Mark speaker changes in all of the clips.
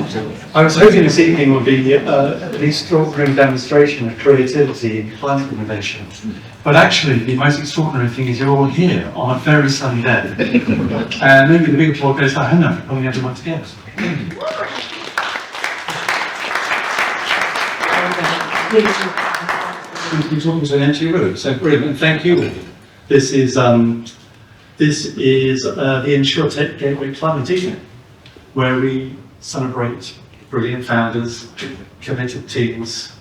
Speaker 1: I was hoping this evening would be an extraordinary demonstration of creativity in climate innovation. But actually, the most extraordinary thing is you're all here on a very sunny day. And maybe the big applause goes to Hannah, pulling everyone together. You're talking to an empty room, so brilliant. Thank you all. This is the Insurtech Gateway Climate Evening, where we celebrate brilliant founders, committed teams,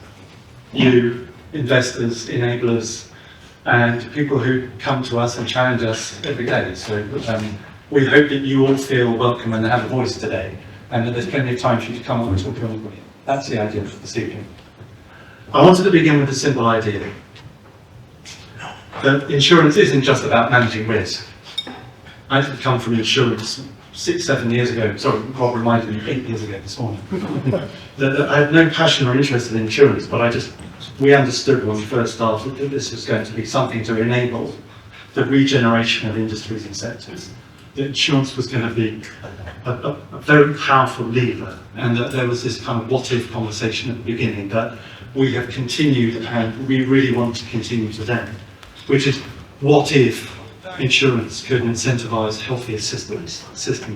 Speaker 1: you, investors, enablers, and people who come to us and challenge us every day. So we hope that you all feel welcome and have a voice today, and that there's plenty of time for you to come up and talk to everybody. That's the idea for this evening. I wanted to begin with a simple idea. That insurance isn't just about managing risk. I had come from insurance 6-7 years ago, sorry, Rob reminded me 8 years ago this morning. that I had no passion or interest in insurance, but we understood when we first started that this was going to be something to enable the regeneration of industries and sectors. That insurance was going to be a very powerful lever, and that there was this kind of what-if conversation at the beginning that we have continued and we really want to continue today, which is what if insurance could incentivize healthier system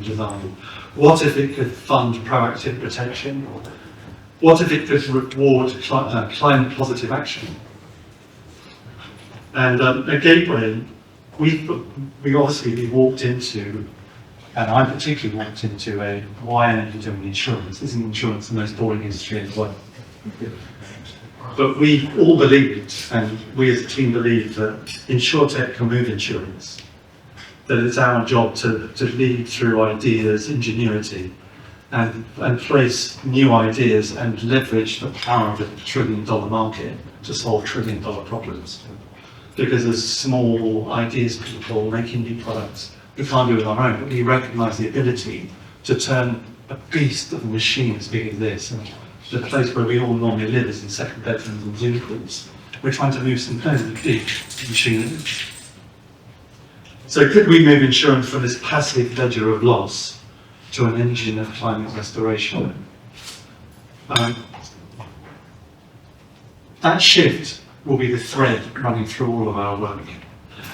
Speaker 1: design? What if it could fund proactive protection? What if it could reward climate positive action? And at Gateway, we obviously walked into, and I particularly walked into why are you doing insurance? Isn't insurance the most boring industry in the world? But we all believed, and we as a team believed, that Insurtech can move insurance. That it's our job to lead through ideas, ingenuity, and place new ideas and leverage the power of a $1 trillion market to solve $1 trillion problems. Because as small ideas people making new products, we can't do it on our own, but we recognise the ability to turn a beast of a machine as big as this. And the place where we all normally live is in second bedrooms and Zoom calls. We're trying to move some very big machinery. So could we move insurance from this passive ledger of loss to an engine of climate restoration? That shift will be the thread running through all of our work.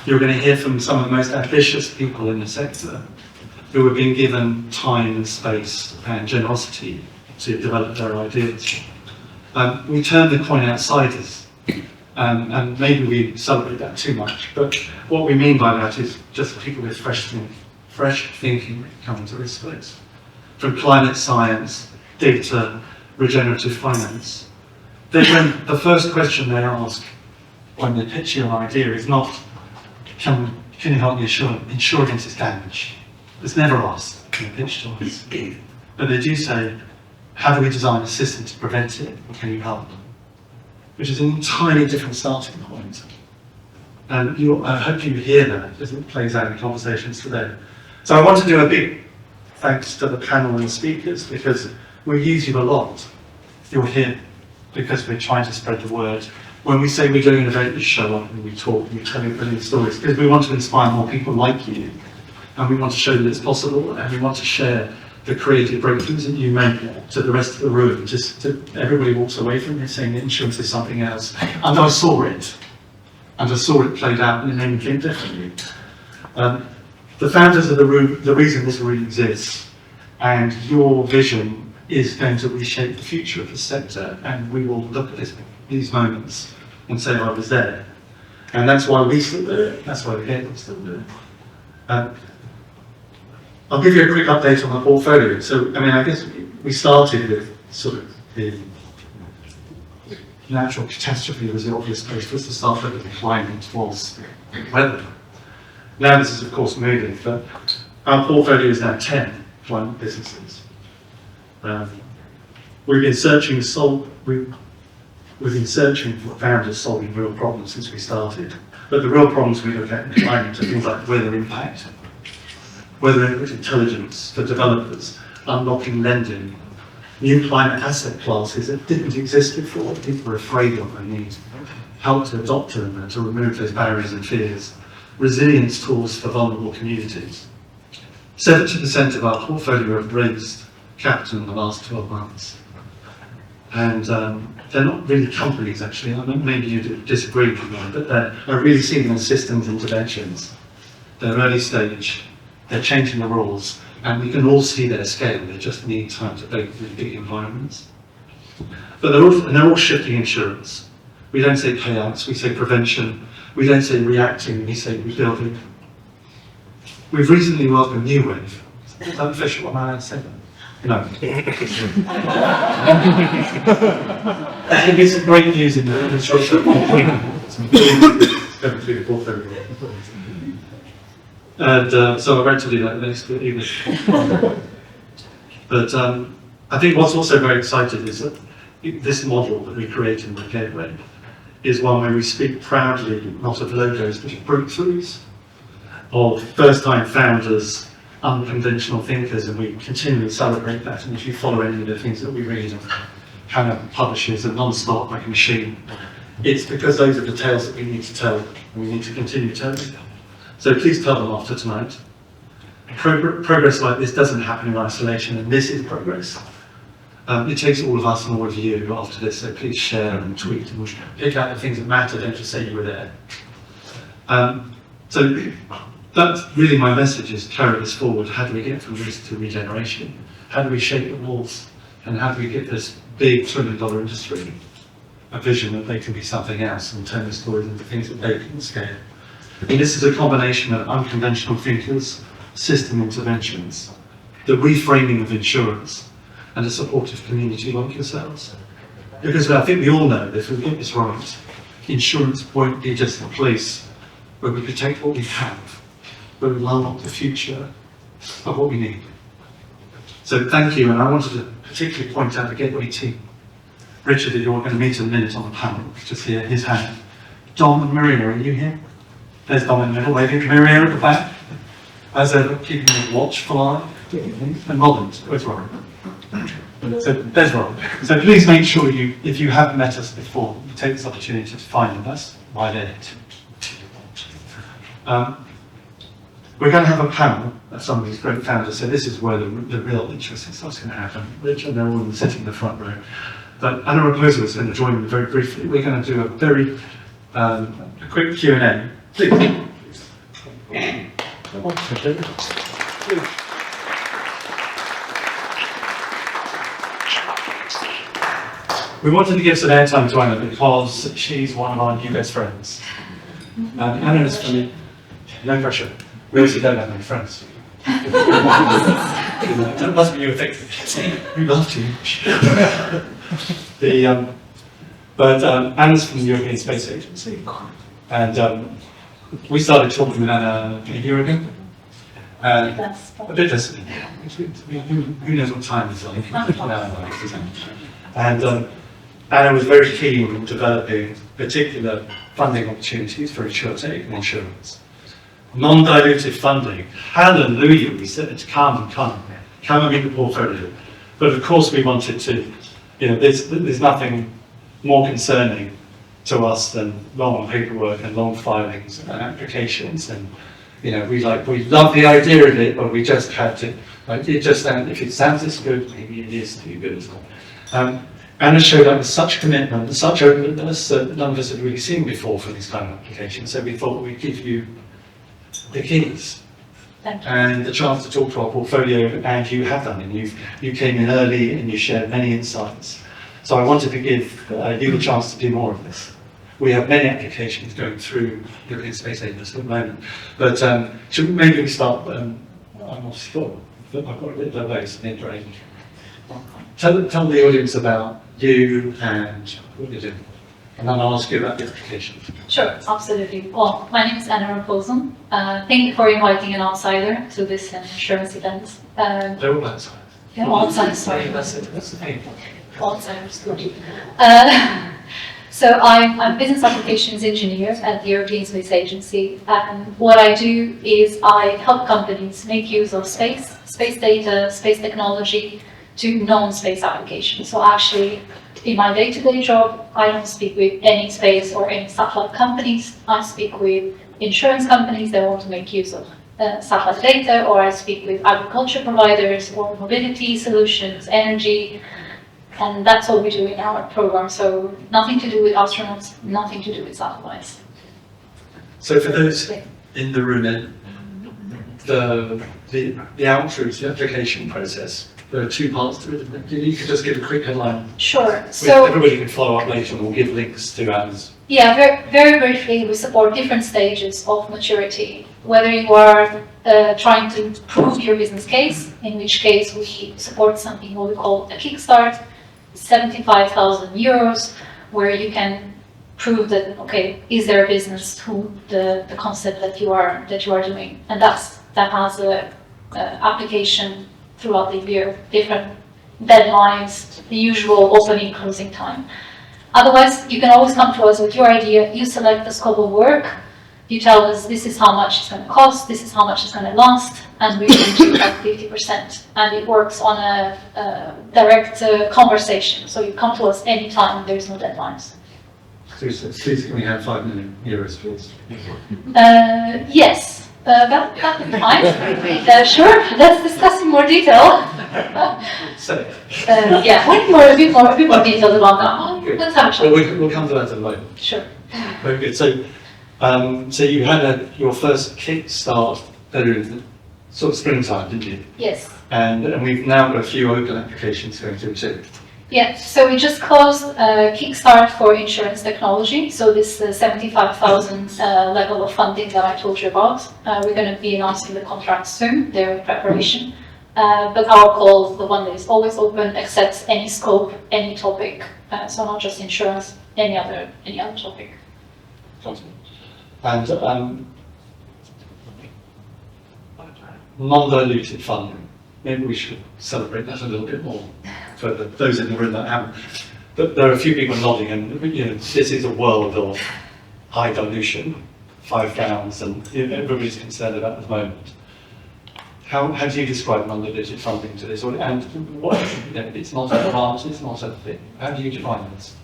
Speaker 1: You're going to hear from some of the most ambitious people in the sector who have been given time and space and generosity to develop their ideas. We turn the coin outsiders, and maybe we celebrate that too much, but what we mean by that is just people with fresh thinking coming to this space. From climate science, data, regenerative finance. The first question they ask when they pitch you an idea is not, can you help me insure against this damage? It's never asked in a pitch to us. But they do say, how do we design a system to prevent it, or can you help? Which is an entirely different starting point. And I hope you hear that as it plays out in conversations today. So I want to do a big thanks to the panel and the speakers, because we use you a lot. You're here because we're trying to spread the word. When we say we're doing an event, we show up and we talk, we tell you brilliant stories, because we want to inspire more people like you. And we want to show that it's possible, and we want to share the creative breakthroughs that you make to the rest of the room. Everybody walks away from it saying that insurance is something else. And I saw it. And I saw it played out and it made me think differently. The founders of the room, the reason this room exists, and your vision is going to reshape the future of the sector, and we will look at these moments and say, I was there. And that's why we still do it. That's why the Gateway still do it. I'll give you a quick update on the portfolio. So, I guess we started with sort of the natural catastrophe was the obvious place for us to start with. The climate was weather. Now this is of course moving, but our portfolio is now 10 climate businesses. We've been searching for founders solving real problems since we started. But the real problems we look at in climate are things like weather impact, weather intelligence for developers, unlocking lending, new climate asset classes that didn't exist before, people were afraid of and need help to adopt them and to remove those barriers and fears, resilience tools for vulnerable communities. 70% of our portfolio have raised capital in the last 12 months. And they're not really companies, actually. I mean, maybe you disagree with me, but I really see them as systems interventions. They're early stage, they're changing the rules, and we can all see their scale. They just need time to bake in big environments. But they're all shifting insurance. We don't say payouts, we say prevention. We don't say reacting, we say rebuilding. We've recently welcomed New Wave. Is that official? Am I allowed to say that? No. I think it's great news in the insurance. And so I won't tell you that next evening. But I think what's also very exciting is that this model that we create in the Gateway is one where we speak proudly, not of logos, but of breakthroughs, of first-time founders, unconventional thinkers, and we continually celebrate that. And if you follow any of the things that we read of Hannah publishes are non-stop like a machine, it's because those are the tales that we need to tell, and we need to continue telling them. So please tell them after tonight. Progress like this doesn't happen in isolation, and this is progress. It takes all of us and all of you after this, so please share and tweet and pick out the things that matter, don't just say you were there. So that's really my message, is carry this forward. How do we get from risk to regeneration? How do we shape the walls? And how do we get this big $1 trillion industry a vision that they can be something else and turn the stories into things that they can scale? And this is a combination of unconventional thinkers, system interventions, the reframing of insurance, and a supportive community like yourselves. Because I think we all know that if we get this right, insurance won't be just a place where we protect what we have, but we will unlock the future of what we need. So thank you, and I wanted to particularly point out the Gateway team. Richard, that you're going to meet in a minute on the panel, just here, his hand. Dom and Maria, are you here? There's Dom in the middle, maybe Maria at the back. As ever, keeping a watchful eye. And Rollins, where's Robin? So there's Robin. So please make sure you, if you haven't met us before, you take this opportunity to find us while they're here. We're going to have a panel of some of these great founders, so this is where the real interesting stuff's going to happen. Richard, they're all sitting in the front row. But Anna Raposo is going to join me very briefly. We're going to do a very a quick Q&A. Please. We wanted to give some airtime to Anna because she's one of our new best friends. Anna is from me. No pressure. We obviously don't have any friends. That must be you affected. We love you. But Anna's from the European Space Agency, and we started talking with Anna a year ago. A bit less. Who knows what time it's like? And Anna was very keen on developing particular funding opportunities for Insurtech and insurance. Non-dilutive funding. Hallelujah, we said, come and meet the portfolio. But of course we wanted to, there's nothing more concerning to us than long paperwork and long filings and applications. And we love the idea of it, but we just had to, if it sounds this good, maybe it is too good. Anna showed up with such commitment and such openness that none of us had really seen before for these kind of applications. So we thought we'd give you the keys and the chance to talk to our portfolio, and you have done, and you came in early and you shared many insights. So I wanted to give you the chance to do more of this. We have many applications going through European Space Agency at the moment, but maybe we start, I'm not sure, but I've got a bit of those in the Tell the audience about you and what you do. And then I'll ask you about the application.
Speaker 2: Sure, absolutely. Well, my name is Anna Raposo. Thank you for inviting an outsider to this insurance event.
Speaker 1: They're all outside.
Speaker 2: Yeah, outsiders, sorry.
Speaker 1: That's the thing.
Speaker 2: Outsiders, good. So I'm a business applications engineer at the European Space Agency. And what I do is I help companies make use of space data, space technology to non-space applications. So actually, in my day-to-day job, I don't speak with any space or any satellite companies. I speak with insurance companies that want to make use of satellite data, or I speak with agriculture providers, or mobility solutions, energy, and that's what we do in our program. So nothing to do with astronauts, nothing to do with satellites.
Speaker 1: So for those in the room, the outreach, the application process, there are two parts to it. You could just give a quick headline.
Speaker 2: Sure. So
Speaker 1: everybody can follow up later, and we'll give links to ours.
Speaker 2: Yeah, very briefly, we support different stages of maturity. Whether you are trying to prove your business case, in which case we support something what we call a kickstart, 75,000 euros, where you can prove that, okay, is there a business to the concept that you are doing, and that has a application throughout the year, different deadlines, the usual opening closing time. Otherwise, you can always come to us with your idea. You select the scope of work, you tell us this is how much it's going to cost, this is how much it's going to last, and we can do like 50%. And it works on a direct conversation. So you come to us anytime, there's no deadlines.
Speaker 1: Please, can we have 5 million euros, please?
Speaker 2: Yes, that would be fine. Sure, let's discuss in more detail. Yeah, we need a bit more details about that. Let's have a chat.
Speaker 1: We'll come to that in a moment.
Speaker 2: Sure.
Speaker 1: Very good. So you had your first kickstart sort of springtime, didn't you?
Speaker 2: Yes.
Speaker 1: And we've now got a few open applications going through too.
Speaker 2: Yeah, so we just closed a Kickstart for insurance technology. So this 75,000 level of funding that I told you about, we're going to be announcing the contract soon. They're in preparation. But our call, the one that is always open, accepts any scope, any topic. So not just insurance, any other topic.
Speaker 1: And non-diluted funding. Maybe we should celebrate that a little bit more for those in the room that haven't. But there are a few people nodding, and this is a world of high dilution, 5 rounds, and everybody's concerned about at the moment. How do you describe non-diluted funding to this? And what, it's not a grant, it's not a thing. How do you define this?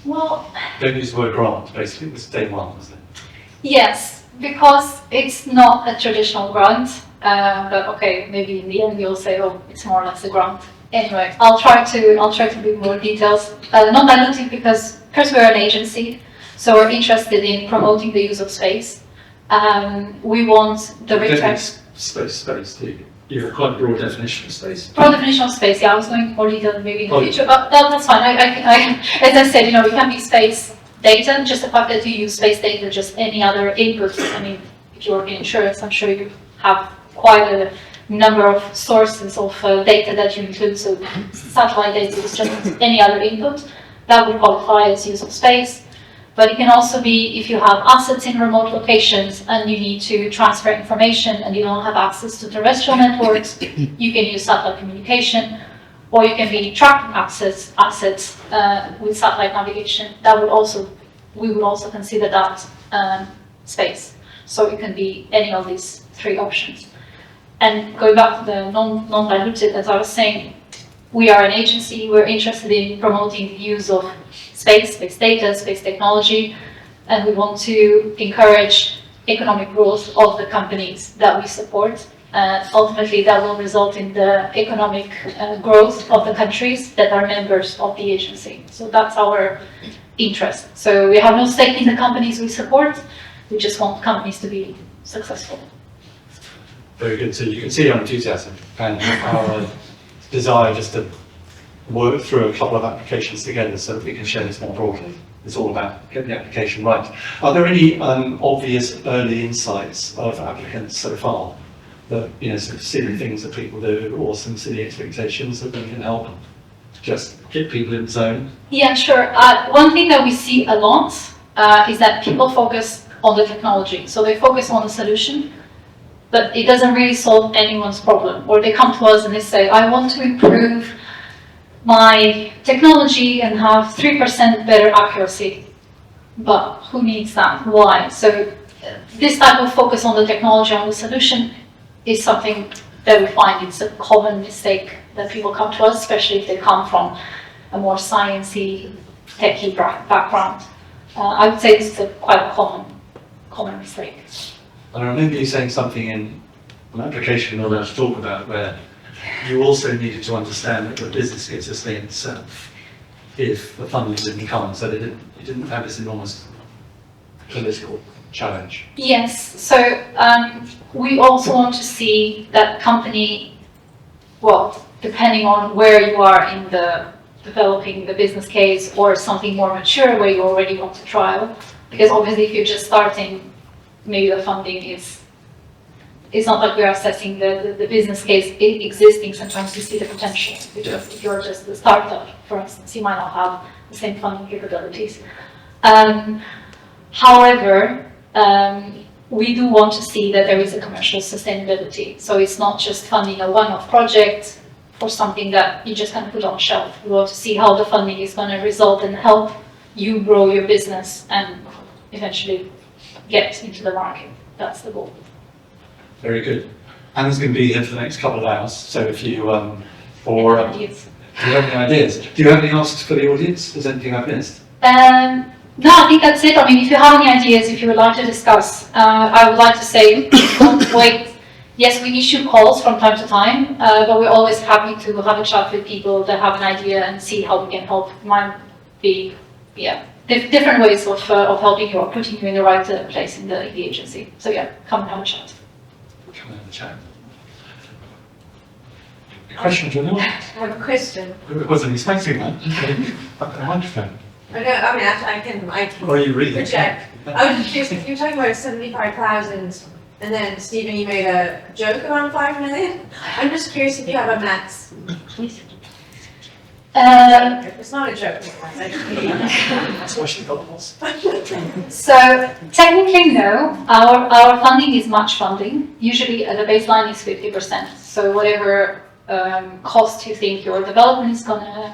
Speaker 2: Well,
Speaker 1: Don't use the word grant, basically, it was day one, wasn't it?
Speaker 2: Yes, because it's not a traditional grant. But okay, maybe in the end you'll say, oh, it's more or less a grant. Anyway, I'll try to give more details. Non-dilutive because first we're an agency, so we're interested in promoting the use of space. We want the return.
Speaker 1: Space. You have quite a broad definition of space.
Speaker 2: Broad definition of space. Yeah, I was going into more detail maybe in the future, but that's fine. I as I said, it can be space data. Just the fact that you use space data, just any other inputs. I mean, if you work in insurance, I'm sure you have quite a number of sources of data that you include, so satellite data is just any other input that would qualify as use of space. But it can also be if you have assets in remote locations and you need to transfer information and you don't have access to terrestrial networks, you can use satellite communication, or you can be tracking assets with satellite navigation. We would also consider that space. So it can be any of these 3 options. And going back to the non-diluted, as I was saying, we are an agency, we're interested in promoting the use of space data, space technology, and we want to encourage economic growth of the companies that we support. Ultimately, that will result in the economic growth of the countries that are members of the agency. So that's our interest. So we have no stake in the companies we support, we just want companies to be successful.
Speaker 1: Very good. So you can see our enthusiasm and our desire just to work through a couple of applications together so that we can share this more broadly. It's all about getting the application right. Are there any obvious early insights of applicants so far that, sort of silly things that people do or some silly expectations that we can help just get people in the zone?
Speaker 2: Yeah, sure. One thing that we see a lot is that people focus on the technology. So they focus on the solution, but it doesn't really solve anyone's problem. Or they come to us and they say, I want to improve my technology and have 3% better accuracy. But who needs that? Why? So this type of focus on the technology, on the solution, is something that we find it's a common mistake that people come to us, especially if they come from a more sciencey, techy background. I would say this is quite a common mistake.
Speaker 1: And I remember you saying something in an application we're allowed to talk about where you also needed to understand that the business could sustain itself if the funding didn't come, so that you didn't have this enormous political challenge.
Speaker 2: Yes, so we also want to see that company, well, depending on where you are in the developing the business case or something more mature where you already want to trial, because obviously if you're just starting, maybe the funding is, it's not like we're assessing the business case existing. Sometimes you see the potential, because if you're just a startup, for instance, you might not have the same funding capabilities. However, we do want to see that there is a commercial sustainability. So it's not just funding a one-off project for something that you just kind of put on a shelf. We want to see how the funding is going to result and help you grow your business and eventually get into the market. That's the goal.
Speaker 1: Very good. Anna's going to be here for the next couple of hours, so if you, do you have any ideas? Do you have any asks for the audience? Is there anything I've missed?
Speaker 2: No, I think that's it. I mean, if you have any ideas, if you would like to discuss, I would like to say, don't wait. Yes, we issue calls from time to time, but we're always happy to have a chat with people that have an idea and see how we can help. Might be, different ways of helping you or putting you in the right place in the agency. So yeah, come and have a chat.
Speaker 1: Come and have a chat. Question for anyone?
Speaker 3: I have a question.
Speaker 1: I wasn't expecting that. A microphone.
Speaker 3: I can
Speaker 1: Or you read it?
Speaker 3: project. I was just curious, if you're talking about 75,000, and then Stephen, you made a joke around 5 million. I'm just curious if you have a max. It's not a joke.
Speaker 1: That's why she got lost.
Speaker 2: So technically, no. Our funding is match funding. Usually, the baseline is 50%. So whatever cost you think your development is gonna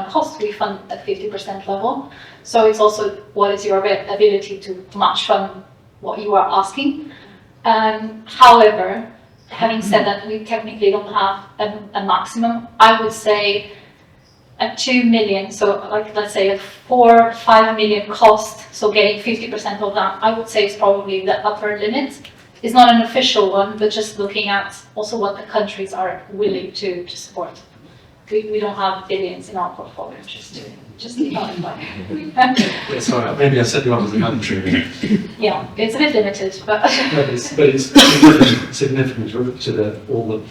Speaker 2: cost, we fund at 50% level. So it's also what is your ability to match fund what you are asking. However, having said that, we technically don't have a maximum. I would say at 2 million, so like let's say a 4 or 5 million cost, so getting 50% of that, I would say is probably the upper limit. It's not an official one, but just looking at also what the countries are willing to support. We don't have billions in our portfolio, just to clarify.
Speaker 1: Yeah, sorry, maybe I said you up as a country.
Speaker 2: Yeah, it's a bit limited, but
Speaker 1: it's significant to all the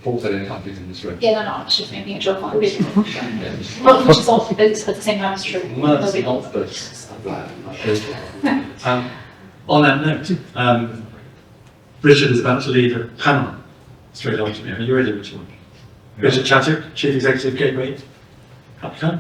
Speaker 1: portfolio companies in this room.
Speaker 2: yeah, no, it's just making a joke on it. Well, which is also, but at the same time, it's true.
Speaker 1: Well, it's not, but on that note, Richard is about to lead a panel straight after me. Are you ready, Richard? Brittian Chapter, Chief Executive Gateway. Up you come.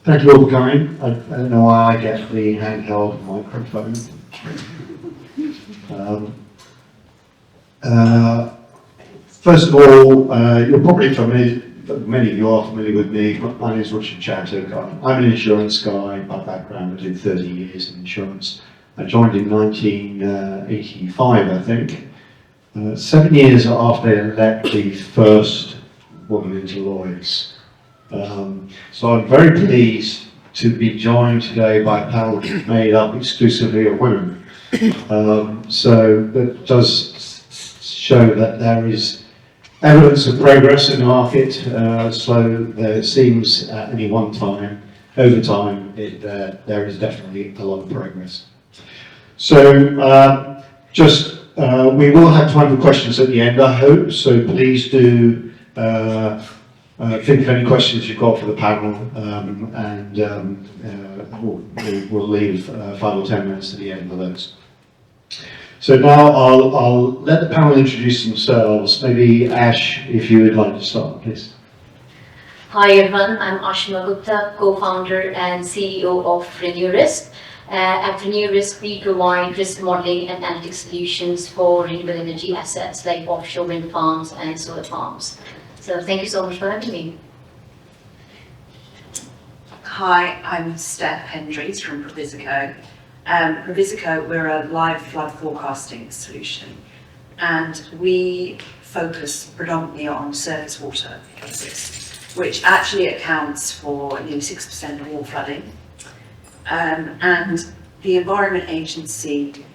Speaker 4: Thank you all for coming. I don't know why I get the handheld microphone. First of all, you're probably familiar, many of you are familiar with me. My name is Brittian Chapter. I'm an insurance guy by background. I did 30 years in insurance. I joined in 1985, I think. 7 years after they elected the first woman into Lloyd's. So I'm very pleased to be joined today by a panel made up exclusively of women. So that does show that there is evidence of progress in the market, so there seems at any one time, over time, there is definitely a lot of progress. So we will have time for questions at the end, I hope, so please do think of any questions you've got for the panel, and we'll leave 5 or 10 minutes at the end of those. So now I'll let the panel introduce themselves. Maybe Ash, if you would like to start, please.
Speaker 5: Hi everyone, I'm Ashima Gupta, co-founder and CEO of Renew Risk. After new risk, we provide risk modeling and analytic solutions for renewable energy assets like offshore wind farms and solar farms. So thank you so much for having me.
Speaker 6: Hi, I'm Steph Hendries from Provisico. Provisico, we're a live flood forecasting solution, and we focus predominantly on surface water cases, which actually accounts for nearly 6% of all flooding. And the Environment Agency,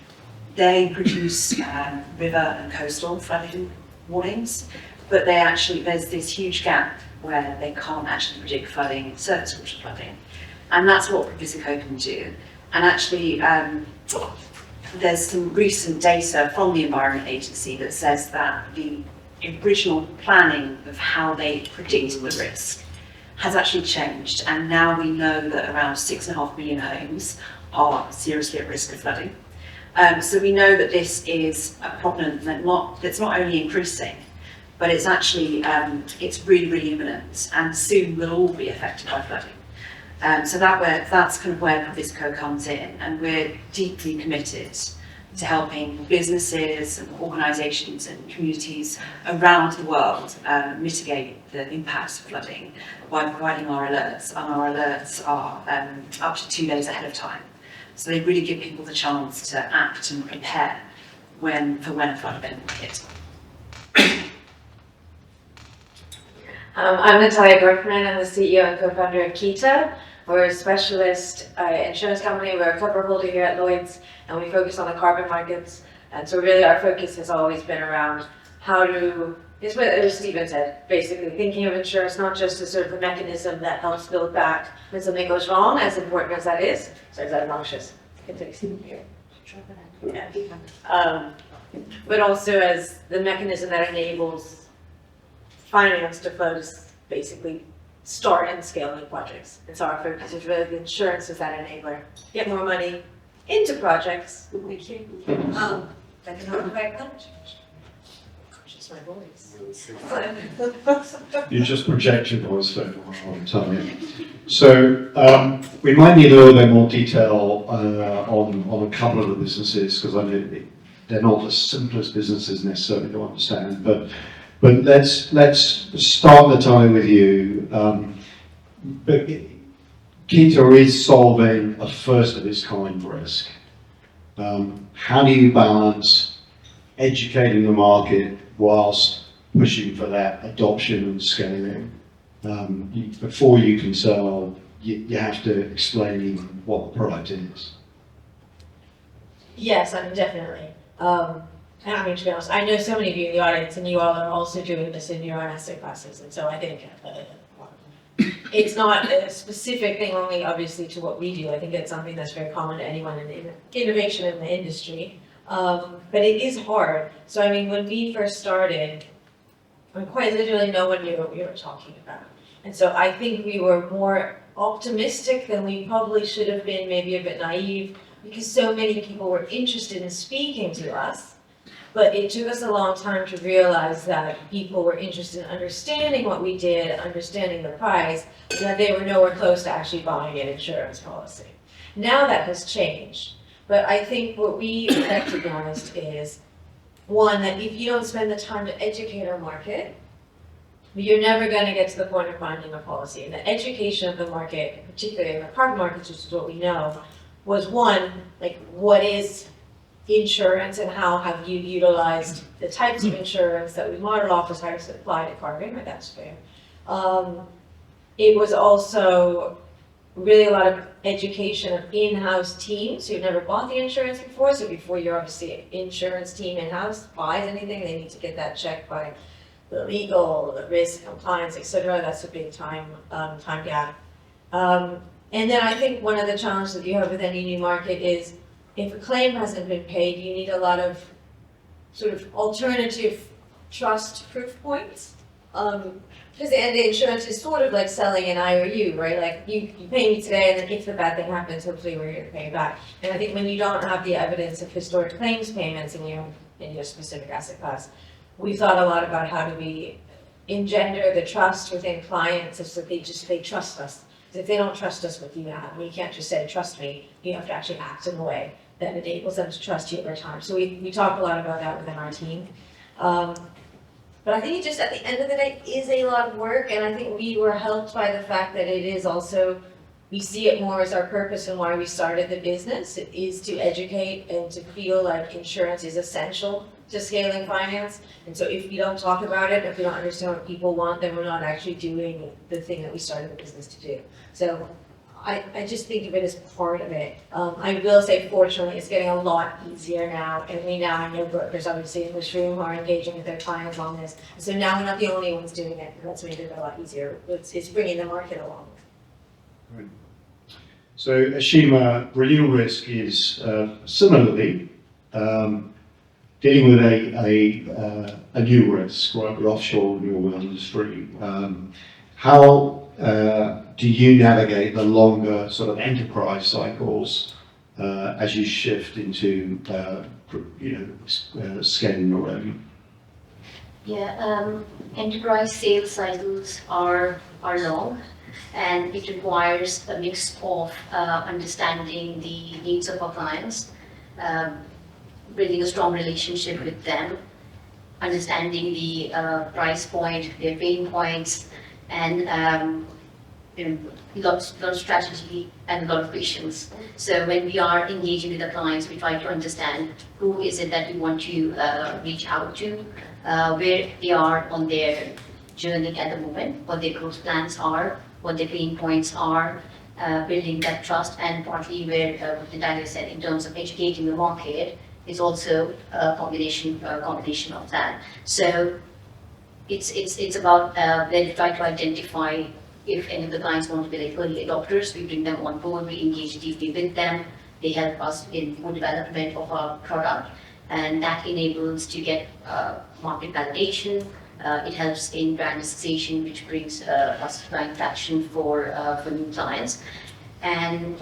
Speaker 6: they produce river and coastal flooding warnings, but they actually, there's this huge gap where they can't actually predict flooding, surface water flooding. And that's what Provisico can do. And actually, there's some recent data from the Environment Agency that says that the original planning of how they predict the risk has actually changed, and now we know that around 6.5 million homes are seriously at risk of flooding. So we know that this is a problem that's not only increasing, but it's actually it's really, really imminent, and soon we'll all be affected by flooding. So that's kind of where Provisico comes in, and we're deeply committed to helping businesses and organisations and communities around the world mitigate the impacts of flooding by providing our alerts. And our alerts are up to 2 days ahead of time. So they really give people the chance to act and prepare for when a flood event will hit.
Speaker 3: I'm Natalia Gorfman. I'm the CEO and co-founder of Kita. We're a specialist insurance company. We're a cover holder here at Lloyd's, and we focus on the carbon markets. And so really our focus has always been around how to, it's what Stephen said, basically thinking of insurance not just as sort of a mechanism that helps build back when something goes wrong, as important as that is. Sorry, is that obnoxious? Yeah. But also as the mechanism that enables finance to flow to basically start and scale new projects. And so our focus is really the insurance as that enabler. Get more money into projects. Thank you. That can help back climate change. Just my voice.
Speaker 4: You just project your voice very well, I'm telling you. So we might need a little bit more detail on a couple of the businesses, because I know they're not the simplest businesses necessarily to understand, but let's start the time with you. But Kita is solving a first of its kind risk. How do you balance educating the market whilst pushing for that adoption and scaling? Before you can sell, you have to explain even what the product is.
Speaker 3: Yes, I mean, definitely. And I mean, to be honest, I know so many of you in the audience, and you all are also doing this in your own asset classes, and so I think it's not a specific thing only, obviously, to what we do. I think it's something that's very common to anyone in innovation in the industry. But it is hard. So, I mean, when we first started, I mean, quite literally no one knew what we were talking about. And so I think we were more optimistic than we probably should have been, maybe a bit naive, because so many people were interested in speaking to us. But it took us a long time to realize that people were interested in understanding what we did, understanding the price, and that they were nowhere close to actually buying an insurance policy. Now that has changed. But I think what we recognized is, one, that if you don't spend the time to educate our market, you're never going to get to the point of finding a policy. And the education of the market, particularly in the carbon markets, which is what we know, was one, like, what is insurance and how have you utilized the types of insurance that we model off as how to apply to carbon, right? That's fair. It was also really a lot of education of in-house teams who've never bought the insurance before. So before your obviously insurance team in-house buys anything, they need to get that checked by the legal, the risk, compliance, etc. That's a big time gap. And then I think one of the challenges that you have with any new market is if a claim hasn't been paid, you need a lot of sort of alternative trust proof points. Because the insurance is sort of like selling an IOU, right? Like you pay me today, and then if the bad thing happens, hopefully we're here to pay you back. And I think when you don't have the evidence of historic claims payments in your specific asset class, we thought a lot about how do we engender the trust within clients so that they trust us. If they don't trust us with you now, we can't just say, trust me, you have to actually act in a way that enables them to trust you over time. So we talk a lot about that within our team. But I think it just, at the end of the day, is a lot of work, and I think we were helped by the fact that it is also, we see it more as our purpose and why we started the business. It is to educate and to feel like insurance is essential to scaling finance. And so if we don't talk about it, if we don't understand what people want, then we're not actually doing the thing that we started the business to do. So I just think of it as part of it. I will say, fortunately, it's getting a lot easier now, and we now know brokers, obviously, in this room are engaging with their clients on this. So now we're not the only ones doing it, and that's made it a lot easier. It's bringing the market along.
Speaker 4: Right. So Ashima, renewal risk is similarly dealing with a new risk, right, the offshore renewable industry. How do you navigate the longer sort of enterprise cycles as you shift into scaling your revenue?
Speaker 5: Yeah, enterprise sales cycles are long, and it requires a mix of understanding the needs of our clients, building a strong relationship with them, understanding the price point, their pain points, and lot of strategy and a lot of patience. So when we are engaging with the clients, we try to understand who is it that we want to reach out to, where they are on their journey at the moment, what their growth plans are, what their pain points are, building that trust, and partly where what Natalia said in terms of educating the market is also a combination of that. So it's about then try to identify if any of the clients want to be like early adopters, we bring them on board, we engage deeply with them, they help us in co-development of our product, and that enables to get market validation. It helps in brand association, which brings us client traction for new clients. And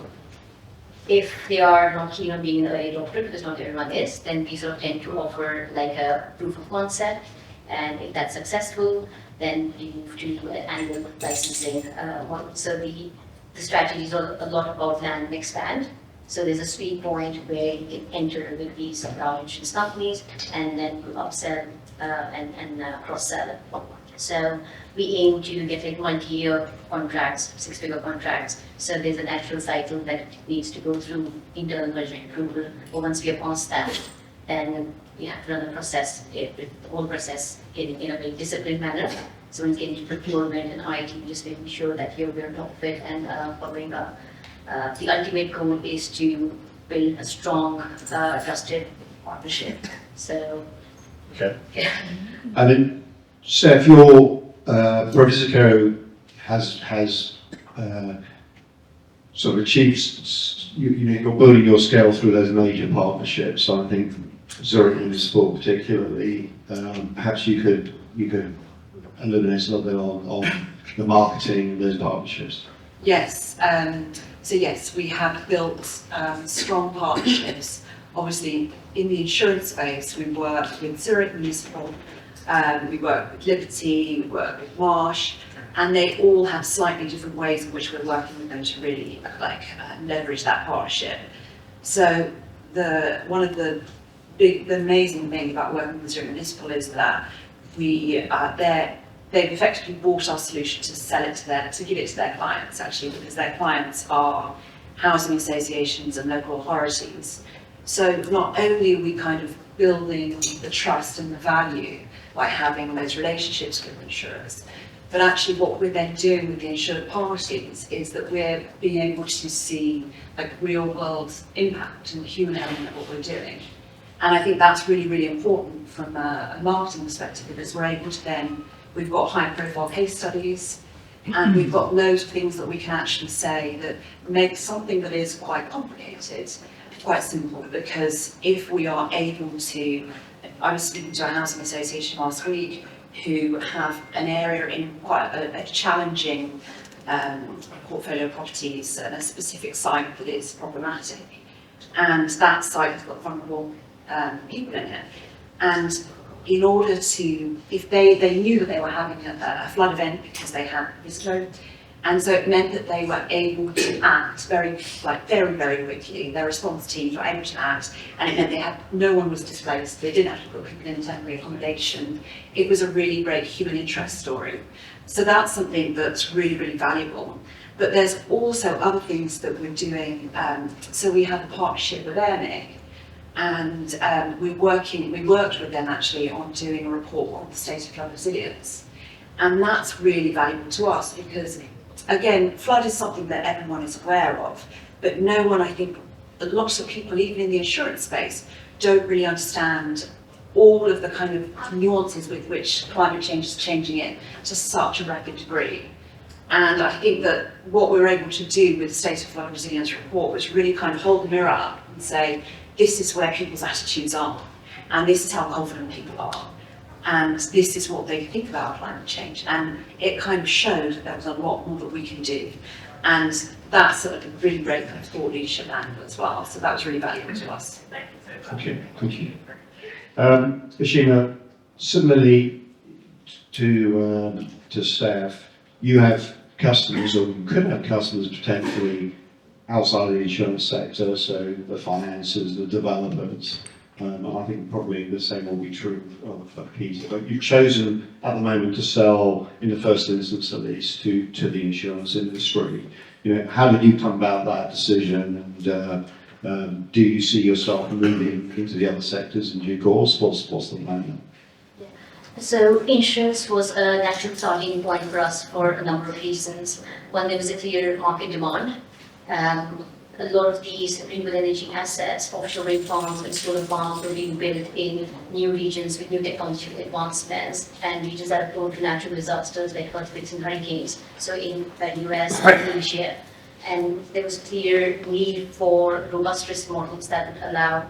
Speaker 5: if they are not keen on being an early adopter, because not everyone is, then we sort of tend to offer like a proof of concept. And if that's successful, then we move to an annual licensing model. So the strategy is a lot about land and expand. So there's a sweet point where you can enter with these large insurance companies, and then you upsell and cross-sell. So we aim to get like multi-year contracts, six-figure contracts. So there's a natural cycle that needs to go through internal budget approval. But once we are past that, then we have to run the process, the whole process in a very disciplined manner. So when it's getting to procurement and IT, just making sure that you're on top of it and following up. The ultimate goal is to build a strong, trusted partnership. So,
Speaker 4: okay. Yeah. And then, Seth, your Brittian has sort of achieved, you're building your scale through those major partnerships. So I think Zurich Municipal particularly, perhaps you could illuminate a little bit on the marketing of those partnerships.
Speaker 6: Yes, so yes, we have built strong partnerships. Obviously, in the insurance space, we work with Zurich Municipal, we work with Liberty, we work with Marsh, and they all have slightly different ways in which we're working with them to really leverage that partnership. So the amazing thing about working with Zurich Municipal is that they've effectively bought our solution to sell it to give it to their clients, actually, because their clients are housing associations and local authorities. So not only are we kind of building the trust and the value by having those relationships with insurers, but actually what we're then doing with the insured parties is that we're being able to see like real world impact and the human element of what we're doing. And I think that's really, really important from a marketing perspective, because we're able to then, we've got high profile case studies, and we've got loads of things that we can actually say that make something that is quite complicated quite simple. Because if we are able to, I was speaking to a housing association last week who have an area in quite a challenging portfolio of properties and a specific site that is problematic, and that site has got vulnerable people in it. And in order to, if they knew that they were having a flood event because they had this load, And so it meant that they were able to act very quickly. Their response teams were able to act, and it meant no one was displaced. They didn't have to put people in temporary accommodation. It was a really great human interest story. So that's something that's really, really valuable. But there's also other things that we're doing. So we have a partnership with AIRNIC, and we worked with them actually on doing a report on the state of flood resilience. And that's really valuable to us because, again, flood is something that everyone is aware of, but no one, I think, lots of people, even in the insurance space, don't really understand all of the kind of nuances with which climate change is changing it to such a rapid degree. And I think that what we were able to do with the State of Flood Resilience report was really kind of hold the mirror up and say, this is where people's attitudes are, and this is how confident people are, and this is what they think about climate change. And it kind of showed that there was a lot more that we can do. And that's sort of a really great kind of thought leadership angle as well. So that was really valuable to us.
Speaker 4: Thank you. Thank you. Ashima, similarly to staff, you have customers, or you could have customers potentially outside of the insurance sector, so the finances, the developers. I think probably the same will be true of Peter. But you've chosen at the moment to sell, in the first instance at least, to the insurance industry. You know, how did you come about that decision? And do you see yourself moving into the other sectors in due course? What's the plan?
Speaker 5: So insurance was a natural starting point for us for a number of reasons. One, there was a clear market demand. A lot of these renewable energy assets, offshore wind farms and solar farms, were being built in new regions with new technological advancements and regions that are prone to natural disasters like earthquakes and hurricanes. So in the US and Asia. And there was a clear need for robust risk models that would allow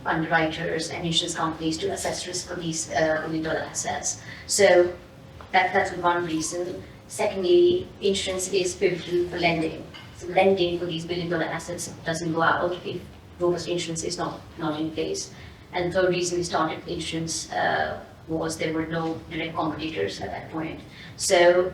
Speaker 5: underwriters and insurance companies to assess risk for these billion-dollar assets. So that's one reason. Secondly, insurance is pivotal for lending. So lending for these billion-dollar assets doesn't go out if robust insurance is not in place. And the third reason we started insurance was there were no direct competitors at that point. So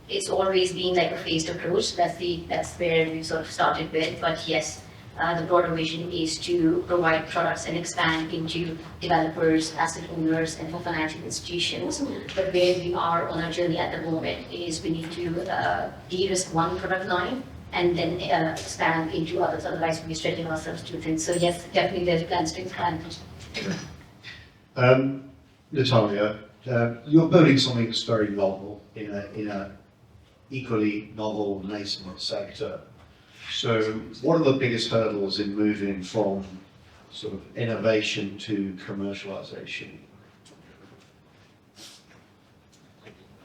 Speaker 5: it's always been like a phased approach. That's where we sort of started with. But yes, the broader vision is to provide products and expand into developers, asset owners, and for financial institutions. But where we are on our journey at the moment is we need to de-risk one product line and then expand into others. Otherwise, we'll be stretching ourselves too thin. So yes, definitely there's plans to expand.
Speaker 4: Natalia, you're building something that's very novel in a equally novel nascent sector. So what are the biggest hurdles in moving from sort of innovation to commercialization?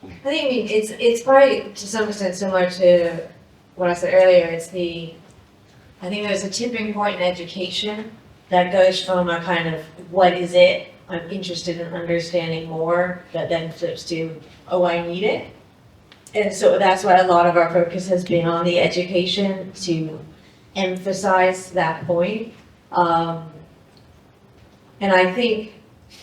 Speaker 3: I mean, it's probably to some extent similar to what I said earlier. I think there's a tipping point in education that goes from a kind of, what is it? I'm interested in understanding more, that then flips to, oh, I need it. And so that's why a lot of our focus has been on the education to emphasize that point. And I think,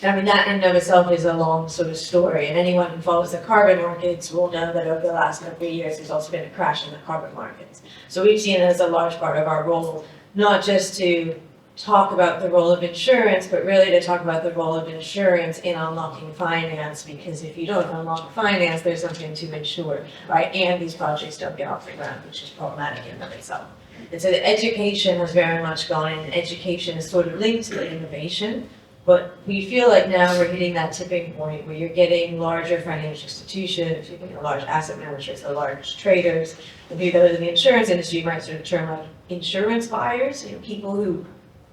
Speaker 3: that in and of itself is a long sort of story, and anyone who follows the carbon markets will know that over the last number of years there's also been a crash in the carbon markets. So we've seen it as a large part of our role, not just to talk about the role of insurance, but really to talk about the role of insurance in unlocking finance, because if you don't unlock finance, there's nothing to insure, right? And these projects don't get off the ground, which is problematic in and of itself. And so the education has very much gone in, and education is sort of linked to the innovation. But we feel like now we're hitting that tipping point where you're getting larger financial institutions, you're getting large asset managers, or large traders. The people in the insurance industry you might sort of term like insurance buyers, people who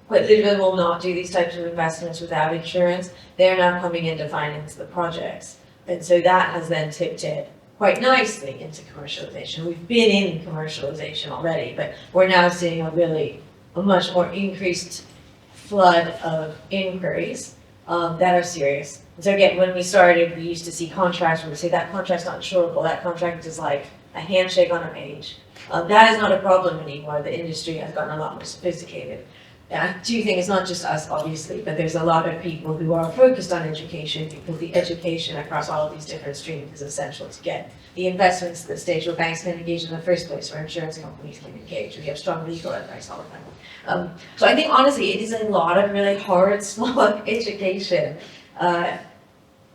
Speaker 3: literally will not do these types of investments without insurance. They're now coming in to finance the projects. And so that has then tipped it quite nicely into commercialization. We've been in commercialization already, but we're now seeing a much more increased flood of inquiries that are serious. And so again, when we started, we used to see contracts where we say that contract's not insurable, that contract is like a handshake on a page. That is not a problem anymore. The industry has gotten a lot more sophisticated. I do think it's not just us, obviously, but there's a lot of people who are focused on education, because the education across all of these different streams is essential to get the investments at the stage where banks can engage in the first place, where insurance companies can engage. We have strong legal advice all the time. So I think honestly, it is a lot of really hard, slog education. And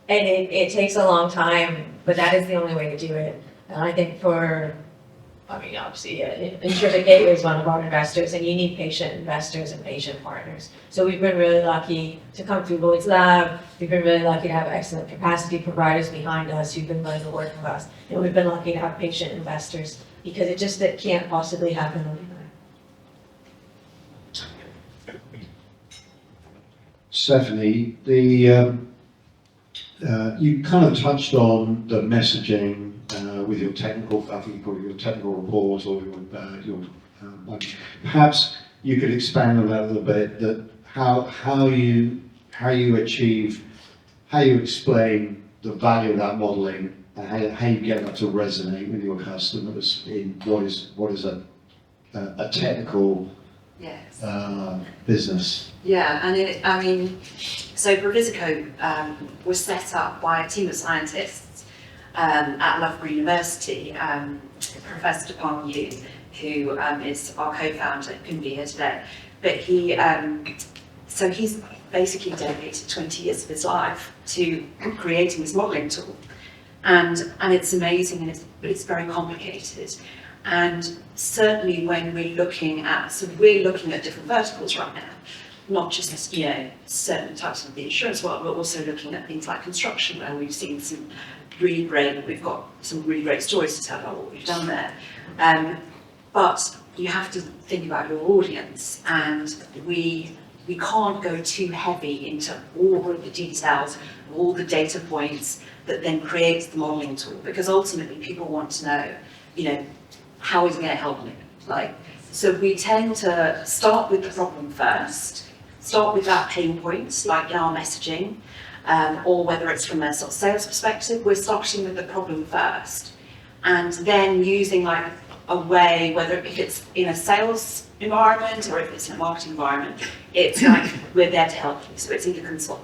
Speaker 3: it takes a long time, but that is the only way to do it. And I think obviously, Insurtech Gateway is one of our investors, and you need patient investors and patient partners. So we've been really lucky to come through Lloyd's Lab. We've been really lucky to have excellent capacity providers behind us who've been willing to work with us. And we've been lucky to have patient investors, because it can't possibly happen overnight.
Speaker 4: Stephanie, you kind of touched on the messaging with your technical, I think you call it your technical report or perhaps you could expand on that a little bit, that how you explain the value of that modelling and how you get that to resonate with your customers in what is a technical
Speaker 6: Yes.
Speaker 4: business.
Speaker 6: Yeah, and so Brittian was set up by a team of scientists at Loughborough University. Professor Depongu, who is our co-founder, couldn't be here today, but he's basically dedicated 20 years of his life to creating this modelling tool, and it's amazing, but it's very complicated. And certainly when we're looking at different verticals right now, not just certain types of the insurance world, but also looking at things like construction, where we've got some really great stories to tell about what we've done there. But you have to think about your audience, and we can't go too heavy into all of the details, all the data points that then creates the modelling tool, because ultimately people want to know, how is it going to help me? So we tend to start with the problem first, start with that pain point, like in our messaging, or whether it's from a sort of sales perspective, we're starting with the problem first, and then using a way, whether if it's in a sales environment or if it's in a marketing environment, it's we're there to help you. So it's either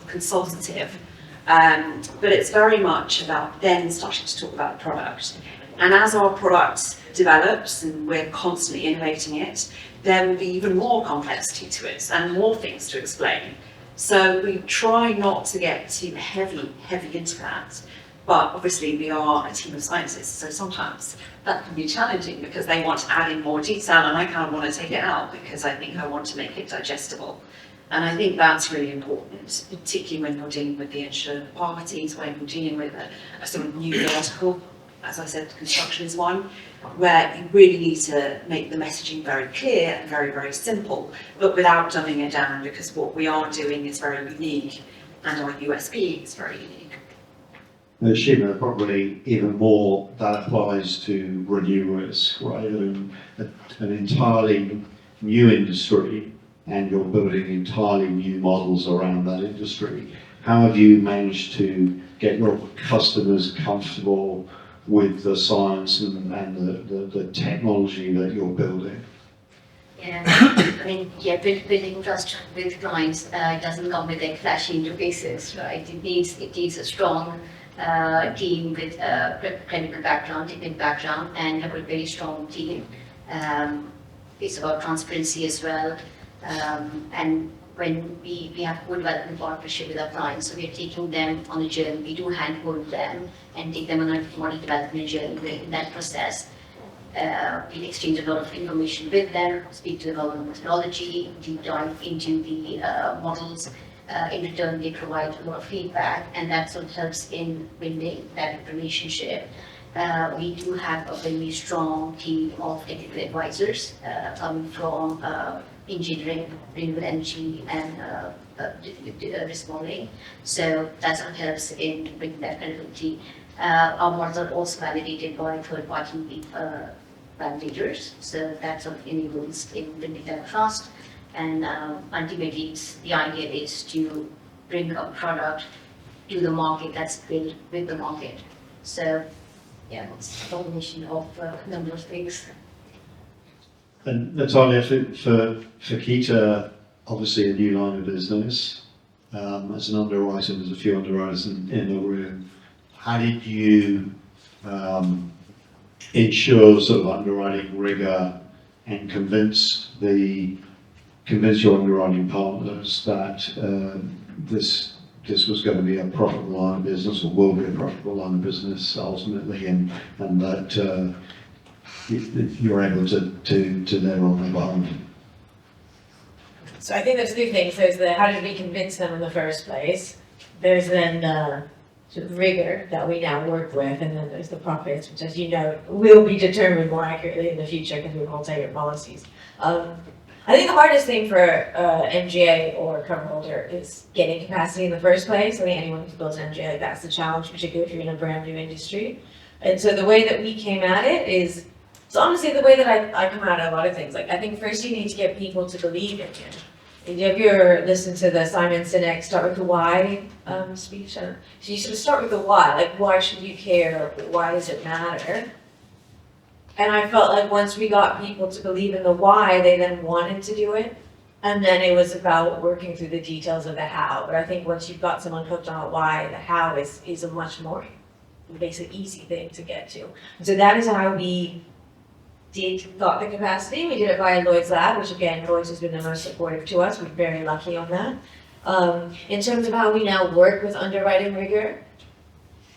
Speaker 6: consultative, but it's very much about then starting to talk about the product. And as our product develops and we're constantly innovating it, there will be even more complexity to it and more things to explain. So we try not to get too heavy into that. But obviously we are a team of scientists, so sometimes that can be challenging because they want to add in more detail and I kind of want to take it out because I think I want to make it digestible. And I think that's really important, particularly when you're dealing with the insured parties, when you're dealing with a sort of new vertical. As I said, construction is one, where you really need to make the messaging very clear and very, very simple, but without dumbing it down, because what we are doing is very unique and our USP is very unique.
Speaker 4: Shiva, probably even more that applies to renewal risk, right? An entirely new industry, and you're building entirely new models around that industry. How have you managed to get your customers comfortable with the science and the technology that you're building?
Speaker 5: Yeah, building trust with clients doesn't come with like flashy interfaces, right? It needs a strong team with clinical background, technical background, and a very strong team. It's about transparency as well. And when we have good development partnership with our clients, so we are taking them on a journey. We do handhold them and take them on a model development journey. In that process, we exchange a lot of information with them, speak to them about the methodology, deep dive into the models. In return, they provide a lot of feedback, and that sort of helps in building that relationship. We do have a very strong team of technical advisors coming from engineering, renewable energy, and risk modeling. So that's what helps in bringing that credibility. Our models are also validated by third-party validators, so that sort of enables in bringing that trust. And ultimately, the idea is to bring a product to the market that's built with the market. So, yeah, it's a combination of a number of things.
Speaker 4: And Natalia, for Kita, obviously a new line of business. As an underwriter, there's a few underwriters in the room. How did you ensure sort of underwriting rigor and convince your underwriting partners that this was going to be a profitable line of business, or will be a profitable line of business ultimately, and that you're able to deliver on their behalf?
Speaker 3: So I think there's two things. There's the how did we convince them in the first place? There's then the sort of rigor that we now work with, and then there's the profits, which, as you know, will be determined more accurately in the future because we multi-year policies. I think the hardest thing for MGA or cover holder is getting capacity in the first place. I think anyone who builds an MGA, that's the challenge, particularly if you're in a brand new industry. And so the way that we came at it is, so honestly, the way that I come at a lot of things, like I think first you need to get people to believe in you. Have you ever listened to the Simon Sinek Start with the Why speech? So you sort of start with the why, like why should you care? Why does it matter? And I felt like once we got people to believe in the why, they then wanted to do it. And then it was about working through the details of the how. But I think once you've got someone hooked on a why, the how is a much more basic, easy thing to get to. And so that is how we got the capacity. We did it via Lloyd's Lab, which again, Lloyd's has been the most supportive to us. We're very lucky on that. In terms of how we now work with underwriting rigor,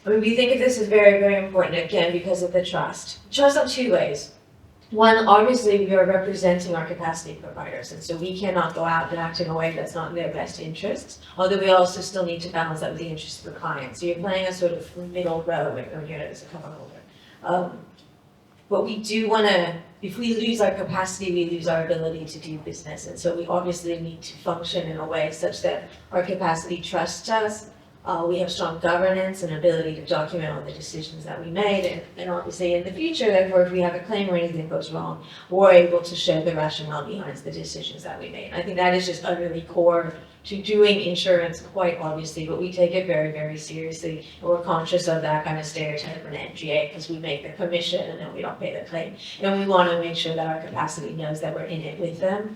Speaker 3: I mean, we think of this as very, very important, again, because of the trust. Trust on two ways. One, obviously, we are representing our capacity providers, and so we cannot go out and act in a way that's not in their best interests, although we also still need to balance that with the interests of the client. So you're playing a sort of middle row when you're as a cover holder. But we do want to, if we lose our capacity, we lose our ability to do business. And so we obviously need to function in a way such that our capacity trusts us. We have strong governance and ability to document all the decisions that we made. And obviously in the future, therefore, if we have a claim or anything goes wrong, we're able to show the rationale behind the decisions that we made. I think that is just utterly core to doing insurance, quite obviously, but we take it very, very seriously. And we're conscious of that kind of stereotype in NGA because we make the commission and then we don't pay the claim. And we want to make sure that our capacity knows that we're in it with them.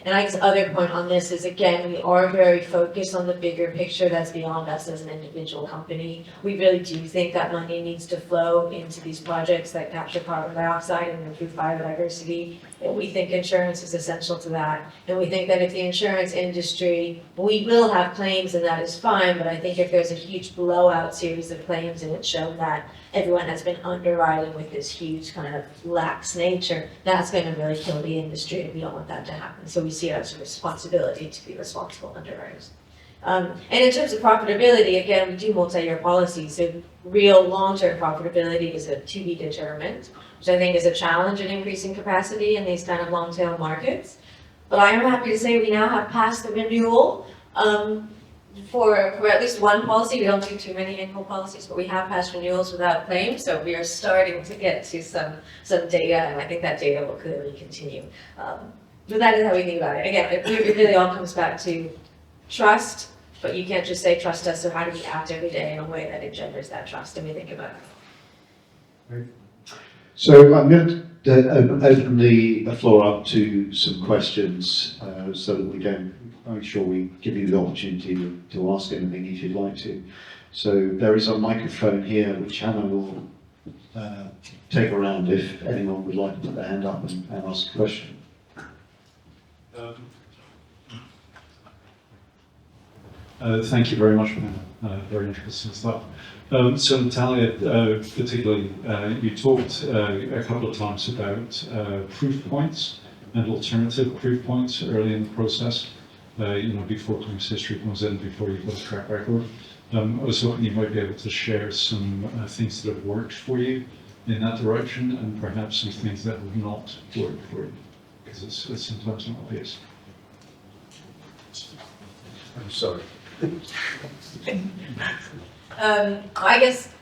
Speaker 3: And I guess the other point on this is, again, we are very focused on the bigger picture that's beyond us as an individual company. We really do think that money needs to flow into these projects that capture carbon dioxide and improve biodiversity. And we think insurance is essential to that. And we think that if the insurance industry, we will have claims and that is fine, but I think if there's a huge blowout series of claims and it's shown that everyone has been underwriting with this huge kind of lax nature, that's going to really kill the industry, and we don't want that to happen. So we see it as a responsibility to be responsible underwriters. And in terms of profitability, again, we do multi-year policies, so real long-term profitability is to be determined, which I think is a challenge in increasing capacity in these kind of long-tail markets. But I am happy to say we now have passed the renewal for at least one policy. We don't do too many annual policies, but we have passed renewals without claims, so we are starting to get to some data, and I think that data will clearly continue. But that is how we think about it. Again, it really all comes back to trust, but you can't just say trust us, so how do we act every day in a way that engenders that trust, and we think about it.
Speaker 4: So I'm going to open the floor up to some questions so that we don't, make sure we give you the opportunity to ask anything if you'd like to. So there is a microphone here which Hannah will take around if anyone would like to put their hand up and ask a question.
Speaker 7: Thank you very much, very interesting stuff. So Natalia, particularly, you talked a couple of times about proof points and alternative proof points early in the process, before claims history comes in, before you've got a track record. I was hoping you might be able to share some things that have worked for you in that direction, and perhaps some things that have not worked for you, because it's sometimes not obvious.
Speaker 4: I'm sorry.
Speaker 3: I guess,